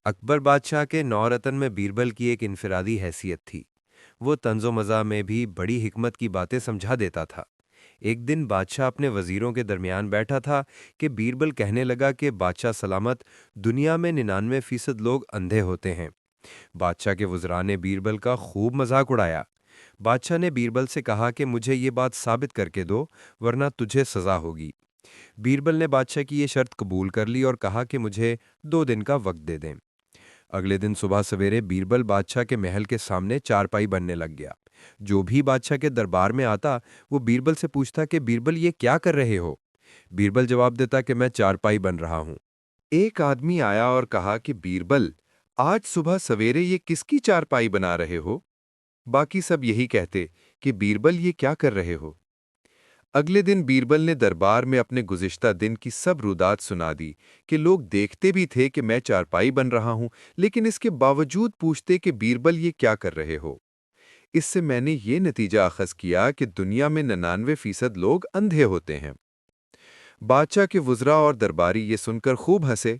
अकबर बादशाह के नौरतन में बीरबल की एक इनफिरादी हैसियत थी। वो तंजो मज़ा में भी बड़ी हिकमत की बातें समझा देता था। एक दिन बादशाह अपने वजीरों के दरमियान बैठा था कि बीरबल कहने लगा कि बादशाह सलामत, दुनिया में 99% लोग अंधे होते हैं। बादशाह के वज़रा ने बीरबल का खूब मजाक उड़ाया। बादशाह ने बीरबल से कहा कि मुझे ये बात साबित करके दो, वरना तुझे सज़ा होगी। बीरबल ने बादशाह की ये शर्त कबूल कर ली और कहा कि मुझे 2 दिन का वक्त दे दें। अगले दिन सुबह सवेरे बीरबल बादशाह के महल के सामने चारपाई बनने लग गया। जो भी बादशाह के दरबार में आता, वो बीरबल से पूछता कि बीरबल ये क्या कर रहे हो। बीरबल जवाब देता कि मैं चारपाई बन रहा हूँ। एक आदमी आया और कहा कि बीरबल, आज सुबह सवेरे ये किसकी चारपाई बना रहे हो? बाकी सब यही कहते कि बीरबल ये क्या कर रहे हो। अगले दिन बीरबल ने दरबार में अपने गुज़िश्ता दिन की सब रुदात सुना दी कि लोग देखते भी थे कि मैं चारपाई बन रहा हूं, लेकिन इसके बावजूद पूछते कि बीरबल ये क्या कर रहे हो। इससे मैंने ये नतीजा अखज़ किया कि दुनिया में 99% लोग अंधे होते हैं। बादशाह के वुज़रा और दरबारी ये सुनकर खूब हंसे